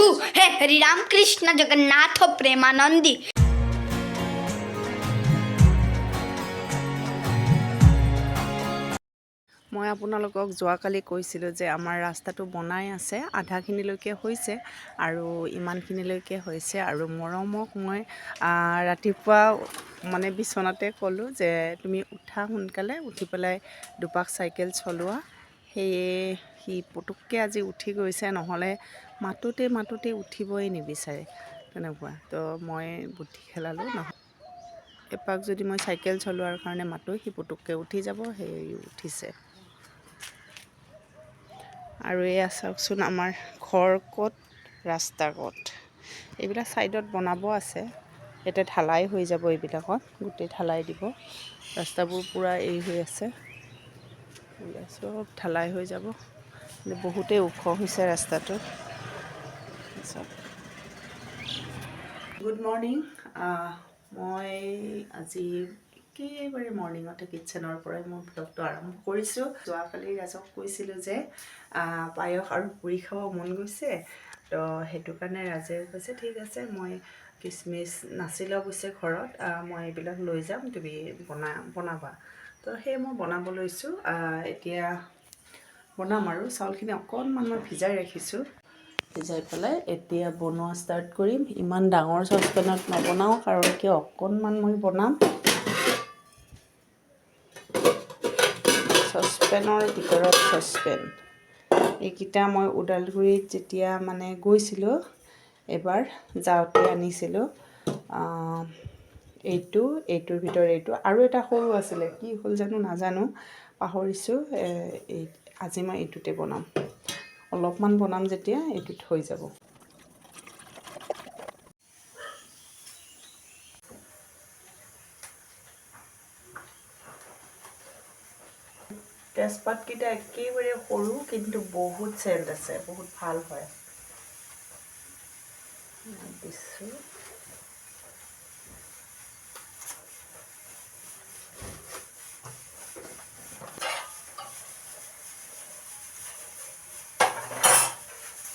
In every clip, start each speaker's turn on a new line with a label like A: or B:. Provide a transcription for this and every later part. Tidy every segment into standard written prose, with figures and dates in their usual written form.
A: प्रभु हे हरि राम कृष्ण जगन्नाथ प्रेमानंदी।
B: মই আপোনালোকক যোৱাকালি কৈছিলোঁ যে আমাৰ ৰাস্তাটো বনাই আছে, আধাখিনিলৈকে হৈছে আৰু ইমানখিনিলৈকে হৈছে। আৰু মৰমক মই ৰাতিপুৱা মানে বিচনাতে ক'লোঁ যে তুমি উঠা সোনকালে, উঠি পেলাই দুপাক চাইকেল চলোৱা। সেয়ে সি পুতুককৈ আজি উঠি গৈছে, নহ'লে মাতোতে উঠিবই নিবিচাৰে তেনেকুৱা। তো মই বুদ্ধি খেলালোঁ, এপাক যদি মই চাইকেল চলোৱাৰ কাৰণে মাতোঁ সি পুতুককৈ উঠি যাব, সেই উঠিছে। আৰু এয়া চাওকচোন আমাৰ ঘৰ ক'ত, ৰাস্তা ক'ত। এইবিলাক ছাইডত বনাব আছে, ইয়াতে ঢালাই হৈ যাব, এইবিলাকত গোটেই ঢালাই দিব। ৰাস্তাবোৰ পূৰা এই হৈ আছে, চব ঢালাই হৈ যাব। বহুতেই ওখ হৈছে ৰাস্তাটো। Good morning. মই আজি একেবাৰে মৰ্ণিঙতে কিটচেনৰ পৰাই মোৰ ব্লগটো আৰম্ভ কৰিছোঁ। যোৱাকালি ৰাজক কৈছিলোঁ যে পায়স আৰু পুৰি খাব মন গৈছে, তো সেইটো কাৰণে ৰাজে কৈছে ঠিক আছে, মই কিচমিচ নাছিলে অৱশ্যে ঘৰত, মই এইবিলাক লৈ যাম, তুমি বনাবা। তো সেই মই বনাব লৈছোঁ। এতিয়া বনাম আৰু চাউলখিনি অকণমান মই ভিজাই ৰাখিছোঁ, ভিজাই পেলাই এতিয়া বনোৱা ষ্টাৰ্ট কৰিম। ইমান ডাঙৰ চচপেনত নবনাওঁ, কাৰণ কিয় অকণমান মই বনাম। চচপেনৰ ভিতৰত চচপেন। এইকেইটা মই ওদালগুৰিত যেতিয়া মানে গৈছিলোঁ, এবাৰ যাওঁতে আনিছিলোঁ। এইটোৰ ভিতৰত এইটো, আৰু এটা সৰু আছিলে, কি হ'ল জানো নাজানো, পাহৰিছোঁ। আজি মই এইটোতে বনাম, অলপমান বনাম যেতিয়া এইটোত হৈ যাব। তেজপাতকেইটা একেবাৰে সৰু, কিন্তু বহুত চেণ্ট আছে, বহুত ভাল হয়। দিছোঁ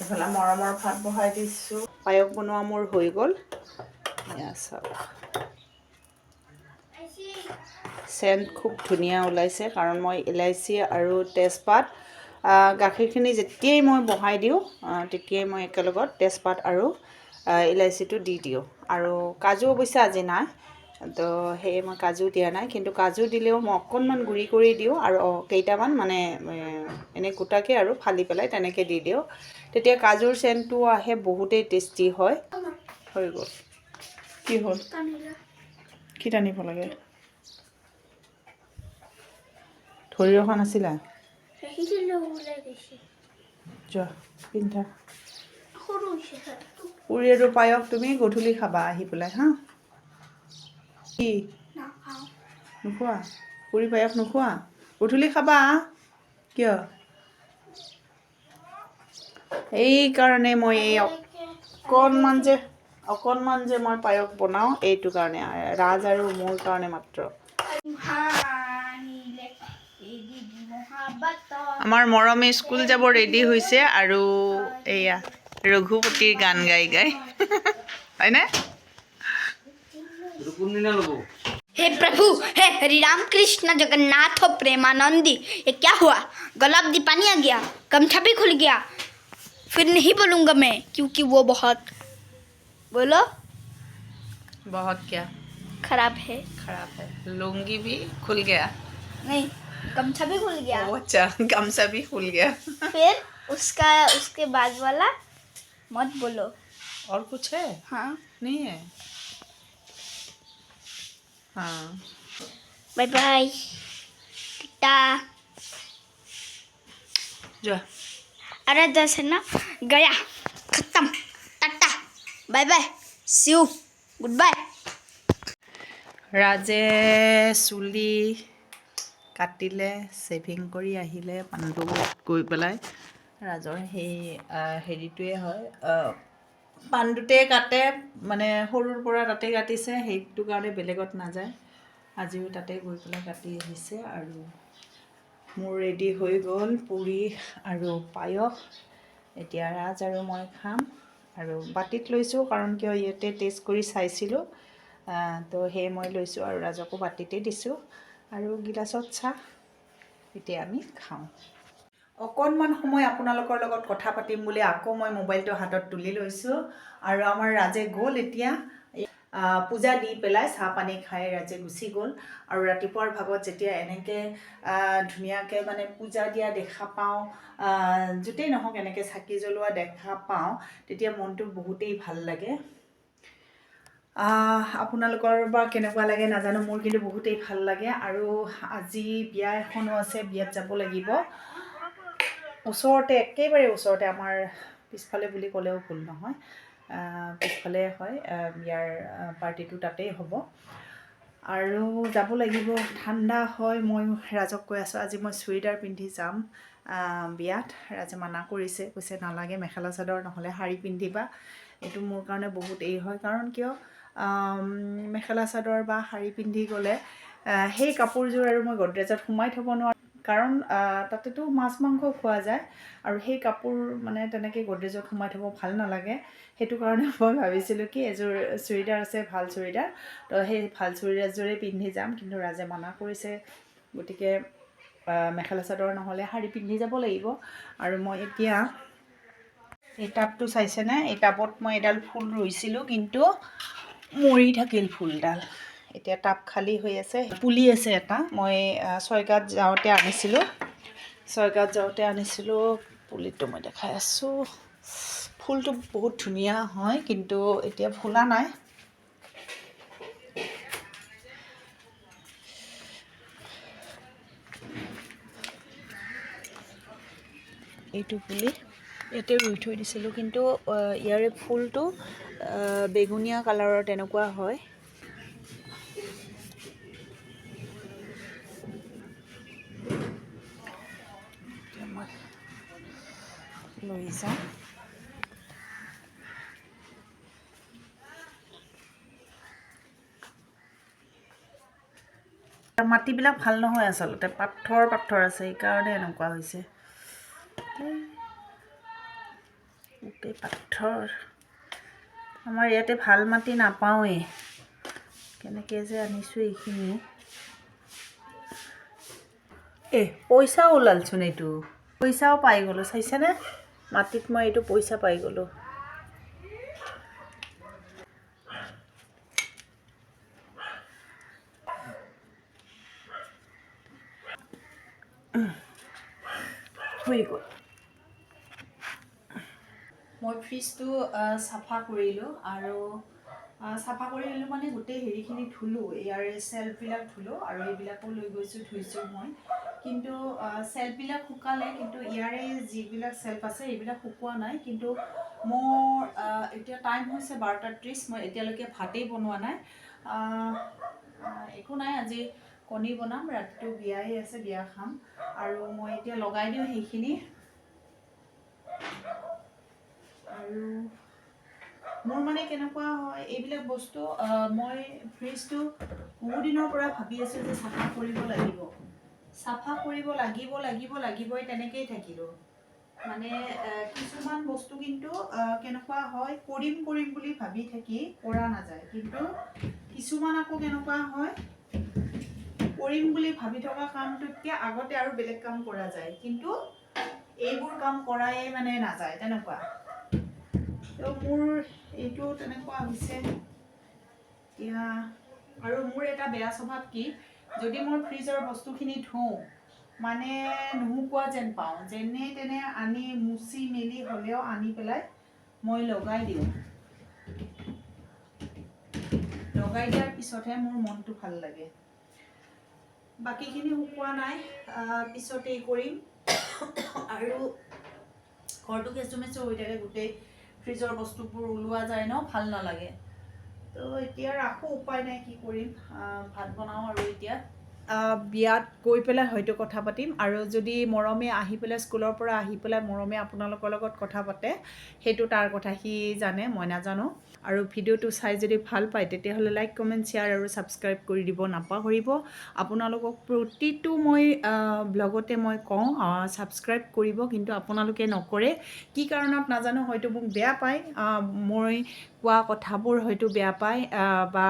B: এইফালে মৰমৰ ভাত বহাই দিছোঁ। পায়স বনোৱা মোৰ হৈ গ'ল। এয়া চাওক, চেণ্ট খুব ধুনীয়া ওলাইছে, কাৰণ মই ইলাইচি আৰু তেজপাত গাখীৰখিনি যেতিয়াই মই বহাই দিওঁ তেতিয়াই মই একেলগত তেজপাত আৰু ইলাইচিটো দি দিওঁ। আৰু কাজু অৱশ্যে আজি নাই, তো সেয়ে মই কাজু দিয়া নাই, কিন্তু কাজু দিলেও মই অকণমান গুড়ি কৰি দিওঁ, আৰু কেইটামান মানে এনেই গোটাকৈ আৰু ফালি পেলাই তেনেকৈ দি দিওঁ, তেতিয়া কাজুৰ চেণ্টটো আহে, বহুতেই টেষ্টি হয়। হৈ গ'ল। কি হ'ল? কি টানিব লাগে? ধৰি ৰখা নাছিলা? যোৱা পিন্ধা। পুৰি আৰু পায়স তুমি গধূলি খাবা আহি পেলাই, হা? কি নোখোৱা? পুৰি পায়স নোখোৱা? গধূলি খাবা। কিয়? এইকাৰণে মই অকণমান যে মই পায়স বনাওঁ, এইটো কাৰণে, ৰাজ আৰু মোৰ কাৰণে মাত্ৰ। আমাৰ মৰমে স্কুল যাব ৰেডি হৈছে, আৰু এয়া ৰঘুপতিৰ গান গাই হয়নে?
A: हे प्रभु हे हरि राम कृष्ण जगन्नाथ प्रेमानंदी। ये क्या हुआ? गला में पानी आ गया, गमछा भी खुल गया। फिर नहीं बोलूँगा मैं, क्योंकि वो बहुत बोलो
B: बहुत क्या
A: खराब है।
B: लुंगी भी खुल गया।
A: नहीं, गमछा भी खुल गया।
B: अच्छा, गमछा भी खुल गया।
A: फिर उसके बाद वाला मत बोलो।
B: और कुछ है?
A: हाँ,
B: नहीं है। हाँ,
A: बाय बाय, टाटा।
B: जा।
A: अरे जैसे ना गया, खत्म, tata, bye bye, see you, goodbye.
B: ৰাজে চুলি কাটিলে, ছেভিং কৰি আহিলে, পাণ্ডুত গৈ পেলাই। ৰাজৰ সেই হেৰিটোৱে হয়, পাণ্ডুতে কাটে, মানে সৰুৰ পৰা তাতে কাটিছে, সেইটো কাৰণে বেলেগত নাযায়। আজিও তাতে গৈ পেলাই কাটি আহিছে। আৰু মোৰ ৰেডি হৈ গ'ল পুৰি আৰু পায়স। এতিয়া ৰাজ আৰু মই খাম, আৰু বাতিত লৈছোঁ কাৰণ কিয় ইয়াতে টেষ্ট কৰি চাইছিলোঁ, তো সেয়ে মই লৈছোঁ আৰু ৰাজকো বাতিতে দিছোঁ আৰু গিলাচত চাহ এতিয়া আমি খাওঁ। অকণমান সময় আপোনালোকৰ লগত কথা পাতিম বুলি আকৌ মই মোবাইলটো হাতত তুলি লৈছোঁ আৰু আমাৰ ৰাজে গ'ল এতিয়া পূজা দি পেলাই চাহ পানী খাই ৰাজে গুচি গ'ল। আৰু ৰাতিপুৱাৰ ভাগত যেতিয়া এনেকৈ ধুনীয়াকৈ মানে পূজা দিয়া দেখা পাওঁ, য'তেই নহওক এনেকৈ চাকি জ্বলোৱা দেখা পাওঁ, তেতিয়া মনটো বহুতেই ভাল লাগে। আপোনালোকৰ বা কেনেকুৱা লাগে নাজানো, মোৰ কিন্তু বহুতেই ভাল লাগে। আৰু আজি বিয়া এখনো আছে, বিয়াত যাব লাগিব। ওচৰতে, একেবাৰে ওচৰতে, আমাৰ পিছফালে বুলি ক'লেও ভুল নহয়, পিছফালে হয় বিয়াৰ পাৰ্টিটো, তাতেই হ'ব আৰু যাব লাগিব। ঠাণ্ডা হয়, মই ৰাজক কৈ আছোঁ আজি মই চুৰিদাৰ পিন্ধি যাম বিয়াত। ৰাজে মানা কৰিছে, কৈছে নালাগে, মেখেলা চাদৰ নহ'লে শাৰী পিন্ধিবা। এইটো মোৰ কাৰণে বহুত হয়, কাৰণ কিয় মেখেলা চাদৰ বা শাৰী পিন্ধি গ'লে সেই কাপোৰযোৰ আৰু মই গডৰেজত সোমাই থ'ব নোৱাৰোঁ, কাৰণ তাতেতো মাছ মাংস খোৱা যায় আৰু সেই কাপোৰ মানে তেনেকৈ গডৰেজত সোমাই থ'ব ভাল নালাগে। সেইটো কাৰণে মই ভাবিছিলোঁ কি এযোৰ চুৰিদাৰ আছে, ভাল চুৰিদাৰ, তো সেই ভাল চুৰিদাৰযোৰেই পিন্ধি যাম। কিন্তু ৰাজে মানা কৰিছে, গতিকে মেখেলা চাদৰ নহ'লে শাৰী পিন্ধি যাব লাগিব। আৰু মই এতিয়া এই টাবটো চাইছেনে, এই টাবত মই এডাল ফুল ৰুইছিলোঁ কিন্তু মৰি থাকিল ফুলডাল। এতিয়া টাব খালী হৈ আছে, পুলি আছে এটা, মই ছয়গাঁৱত যাওঁতে আনিছিলোঁ পুলিটো মই দেখাই আছোঁ। ফুলটো বহুত ধুনীয়া হয়, কিন্তু এতিয়া ফুলা নাই। এইটো পুলি ইয়াতে ৰুই থৈ দিছিলোঁ, কিন্তু ইয়াৰে ফুলটো বেঙুনীয়া কালাৰৰ তেনেকুৱা হয়। মই লৈ যাওঁ। মাটিবিলাক ভাল নহয়, আচলতে পাথৰ আছে, সেইকাৰণে এনেকুৱা হৈছে। গোটেই পাথৰ, আমাৰ ইয়াতে ভাল মাটি নাপাওঁৱেই, কেনেকৈ যে আনিছোঁ এইখিনি। পইচাও ওলালচোন, এইটো পইচাও পাই গ'লোঁ, চাইছেনে? মাটিত মই এইটো পইচা পাই গ'লোঁ। হৈ গ'ল। মই ফ্ৰিজটো চাফা কৰিলোঁ, আৰু চাফা কৰিলোঁ মানে গোটেই হেৰিখিনি ধুলোঁ, ইয়াৰে চেল্ফবিলাক ধুলোঁ, আৰু এইবিলাকো লৈ গৈছোঁ ধুইছোঁ মই। কিন্তু চেল্ফবিলাক শুকালে, কিন্তু ইয়াৰে যিবিলাক চেল্ফ আছে এইবিলাক শুকোৱা নাই। কিন্তু মোৰ এতিয়া টাইম হৈছে 12:30, মই এতিয়ালৈকে ভাতেই বনোৱা নাই। একো নাই, আজি কণী বনাম, ৰাতিটো বিয়াই আছে, বিয়া খাম। আৰু মই এতিয়া লগাই দিওঁ সেইখিনি। আৰু মোৰ মানে কেনেকুৱা হয়, এইবিলাক বস্তু মই ফ্ৰিজটো বহু দিনৰ পৰা ভাবি আছোঁ যে চাফা কৰিব লাগিব, লাগিবই, তেনেকেই থাকিলোঁ। মানে কিছুমান বস্তু কিন্তু কেনেকুৱা হয়, কৰিম বুলি ভাবি থাকি কৰা নাযায়। কিন্তু কিছুমান আকৌ কেনেকুৱা হয়, কৰিম বুলি ভাবি থকা কামটোতকৈ আগতে আৰু বেলেগ কাম কৰা যায়, কিন্তু এইবোৰ কাম কৰাই মানে নাযায়, তেনেকুৱা। তো মোৰ এইটো তেনেকুৱা হৈছে এতিয়া। আৰু মোৰ এটা বেয়া স্বভাৱ কি, যদি মই ফ্ৰিজৰ বস্তুখিনি ধুওঁ, মানে নুশুকোৱা যেন পাওঁ, যেনে তেনে আনি মুচি মেলি হ'লেও আনি পেলাই মই লগাই দিওঁ। লগাই দিয়াৰ পিছতহে মোৰ মনটো ভাল লাগে। বাকীখিনি শুকোৱা নাই, পিছতেই কৰিম। আৰু ঘৰটো কেঁচুমেচু হৈ থাকে, গোটেই ফ্ৰিজৰ বস্তুবোৰ ওলোৱা যায় ন, ভাল নালাগে। তো এতিয়া ৰাখোঁ, উপায় নাই, কি কৰিম। ভাত বনাওঁ আৰু এতিয়া
C: বিয়াত গৈ পেলাই হয়তো কথা পাতিম আৰু যদি মৰমে আহি পেলাই স্কুলৰ পৰা আহি পেলাই মৰমে আপোনালোকৰ লগত কথা পাতে সেইটো তাৰ কথা সি জানে মই নাজানো আৰু ভিডিঅ'টো চাই যদি ভাল পায় তেতিয়াহ'লে লাইক কমেণ্ট শ্বেয়াৰ আৰু ছাবস্ক্ৰাইব কৰি দিব নাপাহৰিব আপোনালোকক প্ৰতিটো মই ব্লগতে মই কওঁ ছাবস্ক্ৰাইব কৰিব কিন্তু আপোনালোকে নকৰে কি কাৰণত নাজানো হয়তো মোক বেয়া পায় মই কোৱা কথাবোৰ হয়তো বেয়া পায় বা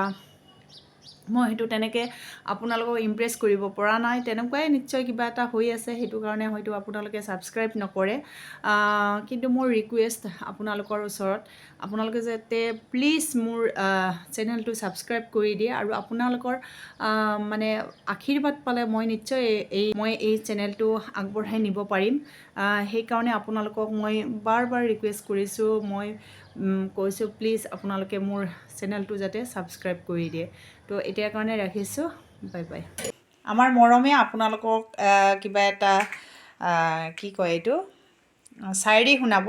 C: মই সেইটো তেনেকৈ আপোনালোকক ইমপ্ৰেছ কৰিব পৰা নাই তেনেকুৱাই নিশ্চয় কিবা এটা হৈ আছে সেইটো কাৰণে হয়তো আপোনালোকে ছাবস্ক্ৰাইব নকৰে কিন্তু মোৰ ৰিকুৱেষ্ট আপোনালোকৰ ওচৰত আপোনালোকে যাতে প্লিজ মোৰ চেনেলটো ছাবস্ক্ৰাইব কৰি দিয়ে আৰু আপোনালোকৰ মানে আশীৰ্বাদ পালে মই নিশ্চয় মই এই চেনেলটো আগবঢ়াই নিব পাৰিম সেইকাৰণে আপোনালোকক মই বাৰ ৰিকুৱেষ্ট কৰিছোঁ মই কৈছোঁ প্লিজ আপোনালোকে মোৰ চেনেলটো যাতে ছাবস্ক্ৰাইব কৰি দিয়ে তো এতিয়াৰ কাৰণে ৰাখিছোঁ বাই বাই আমাৰ মৰমে আপোনালোকক কিবা এটা কি কয় এইটো শায়ৰী শুনাব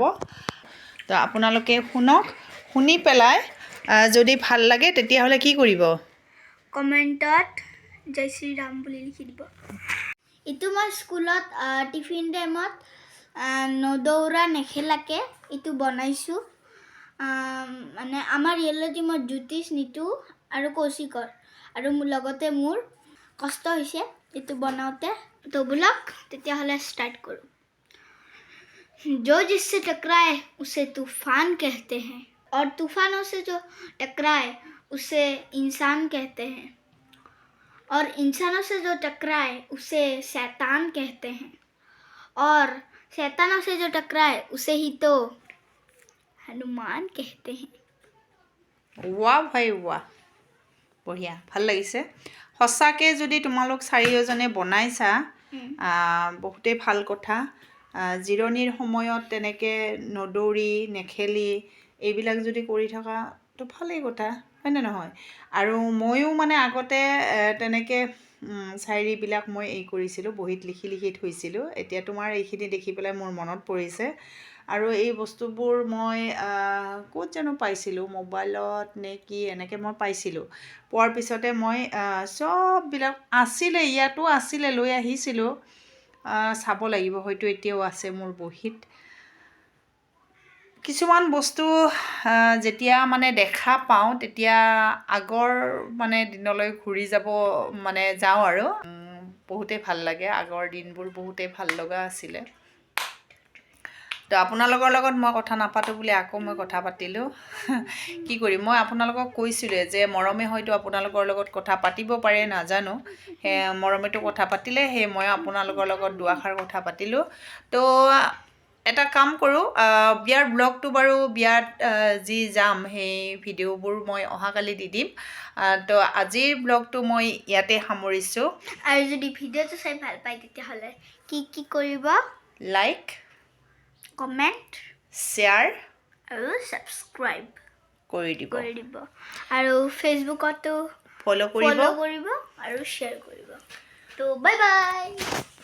C: তো আপোনালোকে শুনক শুনি পেলাই যদি ভাল লাগে তেতিয়াহ'লে কি কৰিব
A: কমেণ্টত জয় শ্ৰীৰাম বুলি লিখি দিব এইটো মই স্কুলত টিফিন টাইমত নদৌৰা নেখেলাকে এইটো বনাইছোঁ মানে আমাৰ ৰিয়েলজি মই জ্যোতিষ নিতু আৰু কৌশিকৰ আৰু লগতে মোৰ কষ্ট হৈছে এইটো বনাওঁতে তো বোলক তেতিয়াহ'লে ষ্টাৰ্ট কৰোঁ जो जिससे टकराए उसे तूफान कहते हैं और तूफानों से जो टकराए उसे इंसान कहते हैं और इंसानों से जो टकराए उसे शैतान कहते हैं और शैतानों से जो टकराए उसे ही तो हनुमान कहते हैं
C: ৱাহ ভাই ৱাহ বঢ়িয়া ভাল লাগিছে সঁচাকৈ যদি তোমালোক চাৰিওজনে বনাইছা বহুতেই ভাল কথা জিৰণিৰ সময়ত তেনেকৈ নদৌৰি নেখেলি এইবিলাক যদি কৰি থকা তো ভালেই কথা হয়নে নহয় আৰু ময়ো মানে আগতে তেনেকৈ চায়ৰীবিলাক মই এই কৰিছিলোঁ বহীত লিখি লিখি থৈছিলোঁ এতিয়া তোমাৰ এইখিনি দেখি পেলাই মোৰ মনত পৰিছে আৰু এই বস্তুবোৰ মই ক'ত জানো পাইছিলোঁ মোবাইলত নে কি এনেকৈ মই পাইছিলোঁ পোৱাৰ পিছতে মই চববিলাক আছিলে ইয়াতো আছিলে লৈ আহিছিলোঁ চাব লাগিব হয়তো এতিয়াও আছে মোৰ বহীত কিছুমান বস্তু যেতিয়া মানে দেখা পাওঁ তেতিয়া আগৰ মানে দিনলৈ ঘূৰি যাব মানে যাওঁ আৰু বহুতেই ভাল লাগে আগৰ দিনবোৰ বহুতেই ভাল লগা আছিলে তো আপোনালোকৰ লগত মই কথা নাপাতোঁ বুলি আকৌ মই কথা পাতিলোঁ কি কৰিম মই আপোনালোকক কৈছিলোঁ যে মৰমে হয়তো আপোনালোকৰ লগত কথা পাতিব পাৰে নাজানো সেই মৰমেতো কথা পাতিলে সেই মই আপোনালোকৰ লগত দুআষাৰ কথা পাতিলোঁ তো এটা কাম কৰোঁ বিয়াৰ ব্লগটো বাৰু বিয়াত যি যাম সেই ভিডিঅ'বোৰ মই অহাকালি দি দিম তো আজিৰ ব্লগটো মই ইয়াতে সামৰিছোঁ
A: আৰু যদি ভিডিঅ'টো চাই ভাল পায় তেতিয়াহ'লে কি কৰিব
C: লাইক
A: কমেণ্ট
C: শ্বেয়াৰ
A: আৰু ছাবস্ক্ৰাইব
C: কৰি দিব
A: আৰু ফেচবুকতো
C: ফ'ল' কৰিব
A: আৰু শ্বেয়াৰ কৰিব তো বাই বাই